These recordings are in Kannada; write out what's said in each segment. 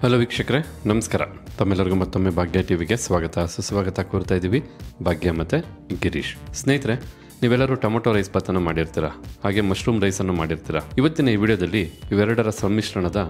ಹಲೋ ವೀಕ್ಷಕರೇ, ನಮಸ್ಕಾರ. ತಮ್ಮೆಲ್ಲರಿಗೂ ಮತ್ತೊಮ್ಮೆ ಭಾಗ್ಯ ಟಿವಿಗೆ ಸುಸ್ವಾಗತ ಕೋರ್ತಾ ಇದ್ದೀವಿ. ಭಾಗ್ಯ ಮತ್ತು ಗಿರೀಶ್. ಸ್ನೇಹಿತರೆ, ನೀವೆಲ್ಲರೂ ಟೊಮೊಟೊ ರೈಸ್ ಬಾತನ್ನು ಮಾಡಿರ್ತೀರಾ, ಹಾಗೆ ಮಶ್ರೂಮ್ ರೈಸನ್ನು ಮಾಡಿರ್ತೀರಾ. ಇವತ್ತಿನ ಈ ವಿಡಿಯೋದಲ್ಲಿ ಇವೆರಡರ ಸಮ್ಮಿಶ್ರಣದ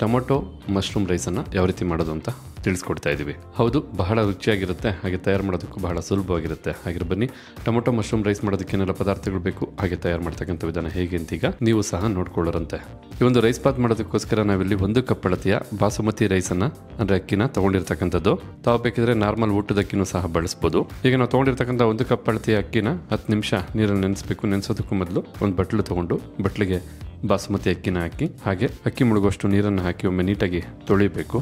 ಟೊಮೊಟೊ ಮಶ್ರೂಮ್ ರೈಸನ್ನು ಯಾವ ರೀತಿ ಮಾಡೋದು ಅಂತ ತಿಳಿಸ್ಕೊಡ್ತಾ ಇದ್ದೀವಿ. ಹೌದು, ಬಹಳ ರುಚಿಯಾಗಿರುತ್ತೆ, ಹಾಗೆ ತಯಾರು ಮಾಡೋದಕ್ಕೂ ಬಹಳ ಸುಲಭವಾಗಿರುತ್ತೆ. ಹಾಗೆ ಬನ್ನಿ, ಟೊಮೊಟೊ ಮಶ್ರೂಮ್ ರೈಸ್ ಮಾಡೋದಕ್ಕೆ ಏನೆಲ್ಲ ಪದಾರ್ಥಗಳು ಬೇಕು, ಹಾಗೆ ತಯಾರು ಮಾಡ್ತಕ್ಕಂಥ ವಿಧಾನ ಹೇಗೆ ಅಂತ ಈಗ ನೀವು ಸಹ ನೋಡ್ಕೊಳ್ಳೋರಂತೆ. ಈ ಒಂದು ರೈಸ್ ಬಾತ್ ಮಾಡೋದಕ್ಕೋಸ್ಕರ ನಾವಿಲ್ಲಿ 1 ಕಪ್ ಅಳತೆಯ ಬಾಸುಮತಿ ರೈಸನ್ನು ಅಂದರೆ ಅಕ್ಕಿನ ತೊಗೊಂಡಿರ್ತಕ್ಕಂಥದ್ದು. ತಾವು ಬೇಕಿದ್ರೆ ನಾರ್ಮಲ್ ಊಟದ ಅಕ್ಕಿನೂ ಸಹ ಬಳಸ್ಬೋದು. ಈಗ ನಾವು ತೊಗೊಂಡಿರ್ತಕ್ಕಂಥ 1 ಕಪ್ ಅಳತೆಯ ಅಕ್ಕಿನ 10 ನಿಮಿಷ ನೀರಲ್ಲಿ ನೆನೆಸಬೇಕು. ನೆನೆಸೋದಕ್ಕೂ ಮೊದಲು ಒಂದು ಬಟ್ಲು ತೊಗೊಂಡು ಬಟ್ಲಿಗೆ ಬಾಸುಮತಿ ಅಕ್ಕಿನ ಹಾಕಿ, ಹಾಗೆ ಅಕ್ಕಿ ಮುಳುಗುವಷ್ಟು ನೀರನ್ನು ಹಾಕಿ ಒಮ್ಮೆ ನೀಟಾಗಿ ತೊಳಿಬೇಕು.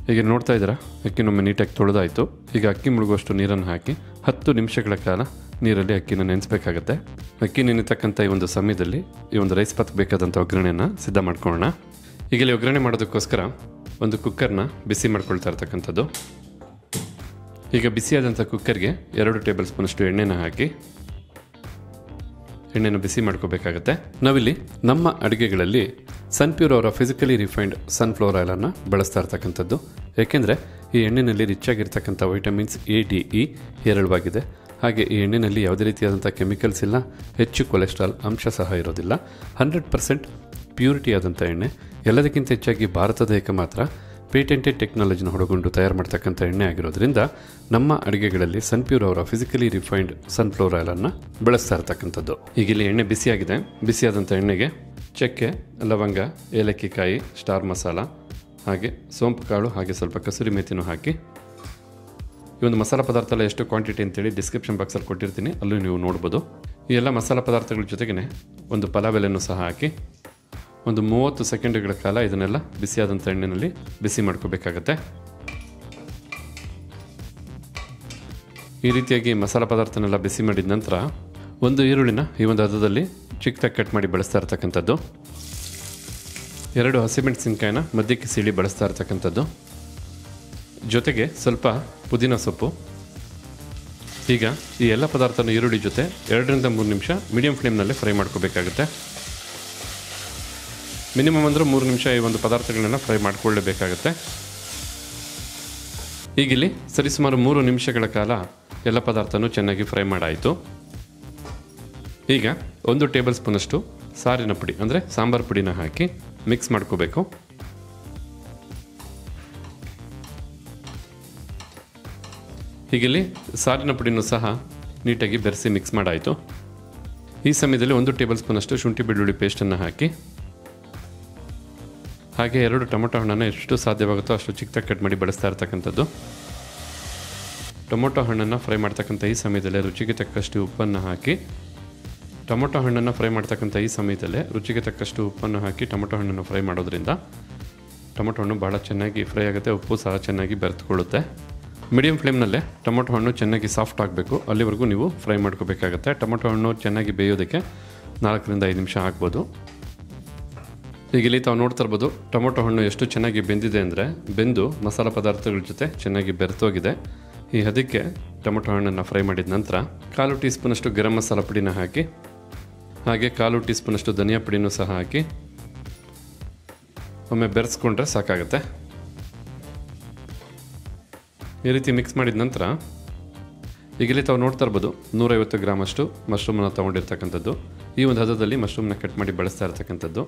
ಹೀಗೆ ನೋಡ್ತಾ ಇದ್ದೀರಾ, ಅಕ್ಕಿನೊಮ್ಮೆ ನೀಟಾಗಿ ತೊಳೆದಾಯಿತು. ಈಗ ಅಕ್ಕಿ ಮುಳುಗುವಷ್ಟು ನೀರನ್ನು ಹಾಕಿ 10 ನಿಮಿಷಗಳ ಕಾಲ ನೀರಲ್ಲಿ ಅಕ್ಕಿನ ನೆನೆಸಬೇಕಾಗತ್ತೆ. ಅಕ್ಕಿ ನೆನೆತಕ್ಕಂಥ ಈ ಒಂದು ಸಮಯದಲ್ಲಿ ಈ ಒಂದು ರೈಸ್ ಬಾತ್ ಬೇಕಾದಂಥ ಒಗ್ಗರಣೆಯನ್ನು ಸಿದ್ಧ ಮಾಡ್ಕೊಳ್ಳೋಣ. ಈಗ ಇಲ್ಲಿ ಒಗ್ಗರಣೆ ಮಾಡೋದಕ್ಕೋಸ್ಕರ ಒಂದು ಕುಕ್ಕರ್ನ ಬಿಸಿ ಮಾಡ್ಕೊಳ್ತಾ ಇರ್ತಕ್ಕಂಥದ್ದು. ಈಗ ಬಿಸಿಯಾದಂಥ ಕುಕ್ಕರ್ಗೆ 2 ಟೇಬಲ್ ಸ್ಪೂನಷ್ಟು ಎಣ್ಣೆನ ಹಾಕಿ ಎಣ್ಣೆನ ಬಿಸಿ ಮಾಡ್ಕೋಬೇಕಾಗತ್ತೆ. ನಾವಿಲ್ಲಿ ನಮ್ಮ ಅಡುಗೆಗಳಲ್ಲಿ ಸನ್ಪ್ಯೂರ್ ಅವರ ಫಿಸಿಕಲಿ ರಿಫೈನ್ಡ್ ಸನ್ಫ್ಲವರ್ ಆಯಿಲನ್ನು ಬಳಸ್ತಾ ಇರ್ತಕ್ಕಂಥದ್ದು. ಏಕೆಂದರೆ ಈ ಎಣ್ಣೆಯಲ್ಲಿ ರಿಚ್ ಆಗಿರ್ತಕ್ಕಂಥ ವೈಟಮಿನ್ಸ್ ಎ, ಡಿ, ಇ ಹೇರಳವಾಗಿದೆ. ಹಾಗೆ ಈ ಎಣ್ಣೆಯಲ್ಲಿ ಯಾವುದೇ ರೀತಿಯಾದಂಥ ಕೆಮಿಕಲ್ಸ್ ಇಲ್ಲ, ಹೆಚ್ಚು ಕೊಲೆಸ್ಟ್ರಾಲ್ ಅಂಶ ಸಹ ಇರೋದಿಲ್ಲ. 100% ಪ್ಯೂರಿಟಿ ಆದಂಥ ಎಣ್ಣೆ. ಎಲ್ಲದಕ್ಕಿಂತ ಹೆಚ್ಚಾಗಿ ಭಾರತದ ಮಾತ್ರ ಪೇಟೆಂಟೆಡ್ ಟೆಕ್ನಾಲಜಿನ ಒಳಗೊಂಡು ತಯಾರು ಮಾಡ್ತಕ್ಕಂಥ ಎಣ್ಣೆ ಆಗಿರೋದ್ರಿಂದ ನಮ್ಮ ಅಡುಗೆಗಳಲ್ಲಿ ಸನ್ಪ್ಯೂರ್ ಅವರ ಫಿಸಿಕಲಿ ರಿಫೈನ್ಡ್ ಸನ್ಫ್ಲವರ್ ಆಯಿಲನ್ನು ಬಳಸ್ತಾ ಇರ್ತಕ್ಕಂಥದ್ದು. ಈಗ ಇಲ್ಲಿ ಎಣ್ಣೆ ಬಿಸಿಯಾಗಿದೆ. ಬಿಸಿಯಾದಂಥ ಎಣ್ಣೆಗೆ ಚಕ್ಕೆ, ಲವಂಗ, ಏಲಕ್ಕಿ ಕಾಯಿ, ಸ್ಟಾರ್ ಮಸಾಲ, ಹಾಗೆ ಸೋಂಪು ಕಾಳು, ಹಾಗೆ ಸ್ವಲ್ಪ ಕಸೂರಿ ಮೇಥಿನೂ ಹಾಕಿ, ಈ ಒಂದು ಮಸಾಲ ಪದಾರ್ಥ ಎಲ್ಲ ಎಷ್ಟು ಕ್ವಾಂಟಿಟಿ ಅಂತೇಳಿ ಡಿಸ್ಕ್ರಿಪ್ಷನ್ ಬಾಕ್ಸಲ್ಲಿ ಕೊಟ್ಟಿರ್ತೀನಿ, ಅಲ್ಲೂ ನೀವು ನೋಡ್ಬೋದು. ಈ ಎಲ್ಲ ಮಸಾಲ ಪದಾರ್ಥಗಳ ಜೊತೆಗೇ ಒಂದು ಪಲಾವ್ ಎಲೆಯನ್ನು ಸಹ ಹಾಕಿ ಒಂದು 30 ಸೆಕೆಂಡ್ಗಳ ಕಾಲ ಇದನ್ನೆಲ್ಲ ಬಿಸಿಯಾದಂಥ ಎಣ್ಣೆಯಲ್ಲಿ ಬಿಸಿ ಮಾಡ್ಕೋಬೇಕಾಗತ್ತೆ. ಈ ರೀತಿಯಾಗಿ ಮಸಾಲ ಪದಾರ್ಥನೆಲ್ಲ ಬಿಸಿ ಮಾಡಿದ ನಂತರ ಒಂದು ಈರುಳ್ಳಿನ ಈ ಒಂದು ಹದದಲ್ಲಿ ಚಿಕ್ಕದಾಗಿ ಕಟ್ ಮಾಡಿ ಬಳಸ್ತಾ ಇರ್ತಕ್ಕಂಥದ್ದು. 2 ಹಸಿಮೆಣಸಿನಕಾಯಿನ ಮಧ್ಯಕ್ಕೆ ಸೀಳಿ ಬಳಸ್ತಾ ಇರ್ತಕ್ಕಂಥದ್ದು. ಜೊತೆಗೆ ಸ್ವಲ್ಪ ಪುದೀನ ಸೊಪ್ಪು. ಈಗ ಈ ಎಲ್ಲ ಪದಾರ್ಥನ ಈರುಳ್ಳಿ ಜೊತೆ 2 ರಿಂದ 3 ನಿಮಿಷ ಮೀಡಿಯಂ ಫ್ಲೇಮ್ನಲ್ಲೇ ಫ್ರೈ ಮಾಡ್ಕೋಬೇಕಾಗುತ್ತೆ. ಮಿನಿಮಮ್ ಅಂದರೆ 3 ನಿಮಿಷ ಈ ಒಂದು ಪದಾರ್ಥಗಳನ್ನ ಫ್ರೈ ಮಾಡ್ಕೊಳ್ಳೇಬೇಕಾಗತ್ತೆ. ಈಗಿಲ್ಲಿ ಸರಿಸುಮಾರು 3 ನಿಮಿಷಗಳ ಕಾಲ ಎಲ್ಲ ಪದಾರ್ಥನೂ ಚೆನ್ನಾಗಿ ಫ್ರೈ ಮಾಡಾಯಿತು. ಈಗ 1 ಟೇಬಲ್ ಸ್ಪೂನಷ್ಟು ಸಾರಿನ ಪುಡಿ ಅಂದರೆ ಸಾಂಬಾರು ಪುಡಿನ ಹಾಕಿ ಮಿಕ್ಸ್ ಮಾಡ್ಕೋಬೇಕು. ಹೀಗಿಲ್ಲಿ ಸಾರಿನ ಪುಡಿನೂ ಸಹ ನೀಟಾಗಿ ಬೆರೆಸಿ ಮಿಕ್ಸ್ ಮಾಡಾಯಿತು. ಈ ಸಮಯದಲ್ಲಿ 1 ಟೇಬಲ್ ಸ್ಪೂನಷ್ಟು ಶುಂಠಿ ಬೆಳ್ಳುಳ್ಳಿ ಪೇಸ್ಟನ್ನು ಹಾಕಿ, ಹಾಗೆ 2 ಟೊಮೊಟೊ ಹಣ್ಣನ್ನು ಎಷ್ಟು ಸಾಧ್ಯವಾಗುತ್ತೋ ಅಷ್ಟು ಚಿಕ್ಕದಾಗಿ ಕಟ್ ಮಾಡಿ ಬಳಸ್ತಾ ಇರ್ತಕ್ಕಂಥದ್ದು. ಟೊಮೊಟೊ ಹಣ್ಣನ್ನು ಫ್ರೈ ಮಾಡ್ತಕ್ಕಂಥ ಈ ಸಮಯದಲ್ಲೇ ರುಚಿಗೆ ತಕ್ಕಷ್ಟು ಉಪ್ಪನ್ನು ಹಾಕಿ, ಟೊಮೊಟೊ ಹಣ್ಣನ್ನು ಫ್ರೈ ಮಾಡ್ತಕ್ಕಂಥ ಈ ಸಮಯದಲ್ಲೇ ರುಚಿಗೆ ತಕ್ಕಷ್ಟು ಉಪ್ಪನ್ನು ಹಾಕಿ ಟೊಮೊಟೊ ಹಣ್ಣನ್ನು ಫ್ರೈ ಮಾಡೋದ್ರಿಂದ ಟೊಮೊಟೊ ಹಣ್ಣು ಭಾಳ ಚೆನ್ನಾಗಿ ಫ್ರೈ ಆಗುತ್ತೆ, ಉಪ್ಪು ಸಹ ಚೆನ್ನಾಗಿ ಬೆರೆತುಕೊಳ್ಳುತ್ತೆ. ಮೀಡಿಯಂ ಫ್ಲೇಮ್ನಲ್ಲೇ ಟೊಮೊಟೊ ಹಣ್ಣು ಚೆನ್ನಾಗಿ ಸಾಫ್ಟ್ ಆಗಬೇಕು, ಅಲ್ಲಿವರೆಗೂ ನೀವು ಫ್ರೈ ಮಾಡ್ಕೋಬೇಕಾಗತ್ತೆ. ಟೊಮೊಟೊ ಹಣ್ಣು ಚೆನ್ನಾಗಿ ಬೇಯೋದಕ್ಕೆ 4 ರಿಂದ 5 ನಿಮಿಷ ಆಗ್ಬೋದು. ಈಗ ಇಲ್ಲಿ ತಾವು ನೋಡ್ತಾ ಇರ್ಬೋದು, ಟೊಮೊಟೊ ಹಣ್ಣು ಎಷ್ಟು ಚೆನ್ನಾಗಿ ಬೆಂದಿದೆ ಅಂದರೆ ಬೆಂದು ಮಸಾಲ ಪದಾರ್ಥಗಳ ಜೊತೆ ಚೆನ್ನಾಗಿ ಬೆರೆತೋಗಿದೆ. ಈ ಹದಕ್ಕೆ ಟೊಮೊಟೊ ಹಣ್ಣನ್ನು ಫ್ರೈ ಮಾಡಿದ ನಂತರ 1/4 ಟೀ ಸ್ಪೂನಷ್ಟು ಗರಂ ಮಸಾಲ ಪುಡಿನ ಹಾಕಿ, ಹಾಗೆ 1/4 ಟೀ ಸ್ಪೂನಷ್ಟು ಧನಿಯಾ ಪುಡಿನೂ ಸಹ ಹಾಕಿ ಒಮ್ಮೆ ಬೆರೆಸ್ಕೊಂಡ್ರೆ ಸಾಕಾಗುತ್ತೆ. ಈ ರೀತಿ ಮಿಕ್ಸ್ ಮಾಡಿದ ನಂತರ ಈಗ ಇಲ್ಲಿ ತಾವು ನೋಡ್ತಾ ಇರ್ಬೋದು 150 ಗ್ರಾಮಷ್ಟು ಮಶ್ರೂಮನ್ನು ತೊಗೊಂಡಿರ್ತಕ್ಕಂಥದ್ದು. ಈ ಒಂದು ಹದದಲ್ಲಿ ಮಶ್ರೂಮ್ನ ಕಟ್ ಮಾಡಿ ಬಳಸ್ತಾ ಇರ್ತಕ್ಕಂಥದ್ದು.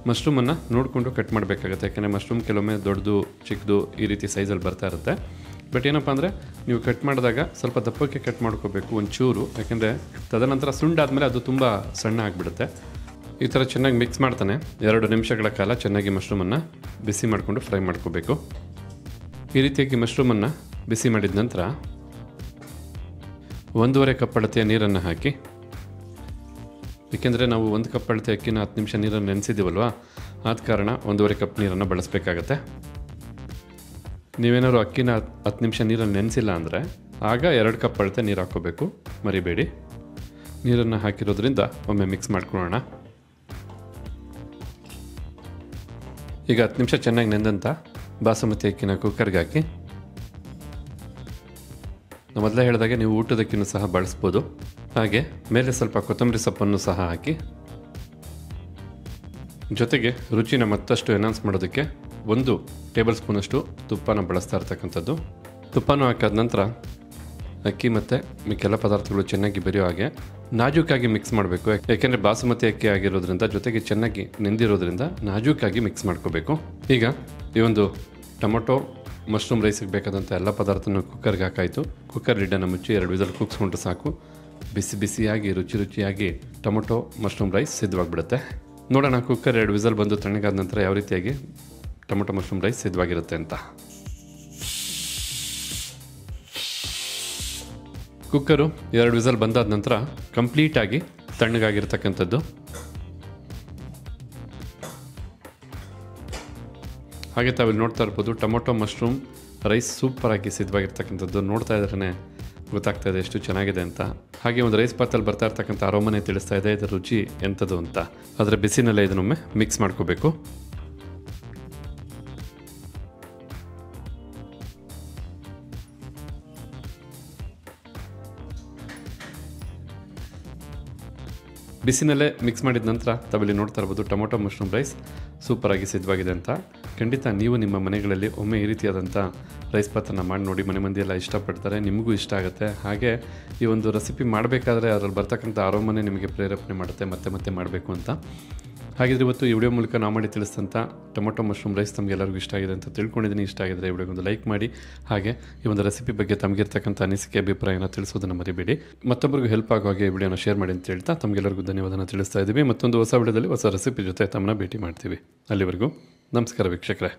ಮಶ್ರೂಮನ್ನು ನೋಡಿಕೊಂಡು ಕಟ್ ಮಾಡಬೇಕಾಗುತ್ತೆ, ಯಾಕೆಂದರೆ ಮಶ್ರೂಮ್ ಕೆಲವೊಮ್ಮೆ ದೊಡ್ಡದು ಚಿಕ್ಕದು ಈ ರೀತಿ ಸೈಜಲ್ಲಿ ಬರ್ತಾ ಇರುತ್ತೆ. ಬಟ್ ಏನಪ್ಪ ಅಂದರೆ ನೀವು ಕಟ್ ಮಾಡಿದಾಗ ಸ್ವಲ್ಪ ದಪ್ಪಕ್ಕೆ ಕಟ್ ಮಾಡ್ಕೋಬೇಕು ಒಂಚೂರು, ಯಾಕೆಂದರೆ ತದನಂತರ ಸುಂಡಾದಮೇಲೆ ಅದು ತುಂಬ ಸಣ್ಣ ಆಗಿಬಿಡುತ್ತೆ. ಈ ಥರ ಚೆನ್ನಾಗಿ ಮಿಕ್ಸ್ ಮಾಡ್ತಾನೆ 2 ನಿಮಿಷಗಳ ಕಾಲ ಚೆನ್ನಾಗಿ ಮಶ್ರೂಮನ್ನು ಬಿಸಿ ಮಾಡಿಕೊಂಡು ಫ್ರೈ ಮಾಡ್ಕೋಬೇಕು. ಈ ರೀತಿಯಾಗಿ ಮಶ್ರೂಮನ್ನು ಬಿಸಿ ಮಾಡಿದ ನಂತರ 1.5 ಕಪ್ ಅಳತೆಯ ನೀರನ್ನು ಹಾಕಿ, ಏಕೆಂದರೆ ನಾವು 1 ಕಪ್ ಅಳತೆ ಅಕ್ಕಿನ 10 ನಿಮಿಷ ನೀರನ್ನು ನೆನೆಸಿದ್ದೀವಲ್ವ, ಆದ ಕಾರಣ 1.5 ಕಪ್ ನೀರನ್ನು ಬಳಸಬೇಕಾಗತ್ತೆ. ನೀವೇನಾದ್ರು ಅಕ್ಕಿನ 10 ನಿಮಿಷ ನೀರನ್ನು ನೆನೆಸಿಲ್ಲ ಅಂದರೆ ಆಗ 2 ಕಪ್ ಅಳತೆ ನೀರು ಹಾಕ್ಕೋಬೇಕು, ಮರಿಬೇಡಿ. ನೀರನ್ನು ಹಾಕಿರೋದ್ರಿಂದ ಒಮ್ಮೆ ಮಿಕ್ಸ್ ಮಾಡ್ಕೊಳ್ಳೋಣ. ಈಗ 10 ನಿಮಿಷ ಚೆನ್ನಾಗಿ ನೆಂದಂಥ ಬಾಸುಮತಿ ಅಕ್ಕಿನ ಕುಕ್ಕರ್ಗೆ ಹಾಕಿ, ಮೊದಲೇ ಹೇಳಿದಾಗೆ ನೀವು ಊಟದಕ್ಕಿನ್ನೂ ಸಹ ಬಳಸ್ಬೋದು. ಹಾಗೆ ಮೇಲೆ ಸ್ವಲ್ಪ ಕೊತ್ತಂಬರಿ ಸೊಪ್ಪನ್ನು ಸಹ ಹಾಕಿ ಜೊತೆಗೆ ರುಚಿನ ಮತ್ತಷ್ಟು ಎನ್ಹಾನ್ಸ್ ಮಾಡೋದಕ್ಕೆ 1 ಟೇಬಲ್ ಸ್ಪೂನಷ್ಟು ತುಪ್ಪನ ಬಳಸ್ತಾ ಇರ್ತಕ್ಕಂಥದ್ದು. ತುಪ್ಪನೂ ಹಾಕಾದ ನಂತರ ಅಕ್ಕಿ ಮತ್ತು ಮಿಕ್ಕೆಲ್ಲ ಪದಾರ್ಥಗಳು ಚೆನ್ನಾಗಿ ಬೆರೆಯೋ ಹಾಗೆ ನಾಜೂಕಾಗಿ ಮಿಕ್ಸ್ ಮಾಡಬೇಕು. ಯಾಕೆಂದರೆ ಬಾಸುಮತಿ ಅಕ್ಕಿ ಆಗಿರೋದ್ರಿಂದ ಜೊತೆಗೆ ಚೆನ್ನಾಗಿ ನೆಂದಿರೋದ್ರಿಂದ ನಾಜೂಕಾಗಿ ಮಿಕ್ಸ್ ಮಾಡ್ಕೋಬೇಕು. ಈಗ ಈ ಒಂದು ಟೊಮೊಟೊ ಮಶ್ರೂಮ್ ರೈಸಿಗೆ ಬೇಕಾದಂಥ ಎಲ್ಲ ಪದಾರ್ಥನೂ ಕುಕ್ಕರ್ಗೆ ಹಾಕಾಯಿತು. ಕುಕ್ಕರ್ ಲಿಡ್ಡನ್ನು ಮುಚ್ಚಿ 2 ವಿಸಲ್ ಕೂಗಿಸ್ಕೊಂಡ್ರೆ ಸಾಕು. ಬಿಸಿ ಬಿಸಿಯಾಗಿ ರುಚಿಯಾಗಿ ಟೊಮೊಟೊ ಮಶ್ರೂಮ್ ರೈಸ್ ಸಿದ್ಧವಾಗಿಬಿಡುತ್ತೆ. ನೋಡೋಣ ಕುಕ್ಕರ್ 2 ವಿಸಲ್ ಬಂದು ತಣ್ಣಗಾದ ನಂತರ ಯಾವ ರೀತಿಯಾಗಿ ಟೊಮೊಟೊ ಮಶ್ರೂಮ್ ರೈಸ್ ಸಿದ್ಧವಾಗಿರುತ್ತೆ ಅಂತ. ಕುಕ್ಕರು 2 ವಿಸಲ್ ಬಂದಾದ ನಂತರ ಕಂಪ್ಲೀಟಾಗಿ ತಣ್ಣಗಾಗಿರ್ತಕ್ಕಂಥದ್ದು. ಹಾಗೆ ತಾವಿಲ್ಲಿ ನೋಡ್ತಾ ಇರ್ಬೋದು ಟೊಮೊಟೊ ಮಶ್ರೂಮ್ ರೈಸ್ ಸೂಪರಾಗಿ ಸಿದ್ಧವಾಗಿರ್ತಕ್ಕಂಥದ್ದು. ನೋಡ್ತಾ ಇದ್ರೇ ಗೊತ್ತಾಗ್ತಾ ಇದೆ ಎಷ್ಟು ಚೆನ್ನಾಗಿದೆ ಅಂತ. ಹಾಗೆ ಒಂದು ರೈಸ್ ಪಾತ್ರೆಯಲ್ಲಿ ಬರ್ತಾ ಇರ್ತಕ್ಕಂಥ ಅರೋಮನೆ ತಿಳಿಸ್ತಾ ಇದೆ ಇದರ ರುಚಿ ಎಂಥದ್ದು ಅಂತ. ಅದರ ಬಿಸಿನಲ್ಲೇ ಇದನ್ನೊಮ್ಮೆ ಮಿಕ್ಸ್ ಮಾಡ್ಕೋಬೇಕು. ಬಿಸಿನಲ್ಲೇ ಮಿಕ್ಸ್ ಮಾಡಿದ ನಂತರ ತಾವಿಲ್ಲಿ ನೋಡ್ತಾ ಇರ್ಬೋದು ಟೊಮೊಟೊ ಮಶ್ರೂಮ್ ರೈಸ್ ಸೂಪರಾಗಿ ಸಿದ್ಧವಾಗಿದೆ ಅಂತ. ಖಂಡಿತ ನೀವು ನಿಮ್ಮ ಮನೆಗಳಲ್ಲಿ ಒಮ್ಮೆ ಈ ರೀತಿಯಾದಂಥ ರೈಸ್ ಪಾತ್ರನ ಮಾಡಿ ನೋಡಿ. ಮನೆ ಮಂದಿ ಎಲ್ಲ ಇಷ್ಟಪಡ್ತಾರೆ, ನಿಮಗೂ ಇಷ್ಟ ಆಗುತ್ತೆ. ಹಾಗೆ ಈ ಒಂದು ರೆಸಿಪಿ ಮಾಡಬೇಕಾದ್ರೆ ಅದರಲ್ಲಿ ಬರ್ತಕ್ಕಂಥ ಅರೋಮನೆ ನಿಮಗೆ ಪ್ರೇರೇಪಣೆ ಮಾಡುತ್ತೆ ಮತ್ತೆ ಮಾಡಬೇಕು ಅಂತ. ಹಾಗಿದ್ರೆ ಇವತ್ತು ಈ ವಿಡಿಯೋ ಮೂಲಕ ನಾವು ಮಾಡಿ ತಿಳಿಸಿದಂಥ ಟೊಮೊಟೊ ಮಶ್ರೂಮ್ ರೈಸ್ ತಮಗೆಲ್ಲರಿಗೂ ಇಷ್ಟ ಆಗಿದೆ ಅಂತ ತಿಳ್ಕೊಂಡಿದ್ದೀನಿ. ಇಷ್ಟ ಆಗಿದ್ರೆ ಈ ವಿಡಿಯೋಗೊಂದು ಲೈಕ್ ಮಾಡಿ. ಹಾಗೆ ಈ ಒಂದು ರೆಸಿಪಿ ಬಗ್ಗೆ ತಮಗಿರ್ತಕ್ಕಂಥ ಅನಿಸಿಕೆ ಅಭಿಪ್ರಾಯನ ತಿಳಿಸೋದನ್ನು ಮರಿಬೇಡಿ. ಮತ್ತೊಬ್ಬರಿಗೂ ಹೆಲ್ಪ್ ಆಗೋ ಹಾಗೆ ಈ ವಿಡಿಯೋನ ಶೇರ್ ಮಾಡಿ ಅಂತ ಹೇಳ್ತಾ ತಮಗೆಲ್ಲರಿಗೂ ಧನ್ಯವಾದನ ತಿಳಿಸ್ತಾ ಇದ್ದೀವಿ. ಮತ್ತೊಂದು ಹೊಸ ವಿಡಿಯೋದಲ್ಲಿ ಹೊಸ ರೆಸಿಪಿ ಜೊತೆ ತಮ್ಮನ್ನ ಭೇಟಿ ಮಾಡ್ತೀವಿ. ಅಲ್ಲಿವರೆಗೂ ನಮಸ್ಕಾರ ವೀಕ್ಷಕರೇ.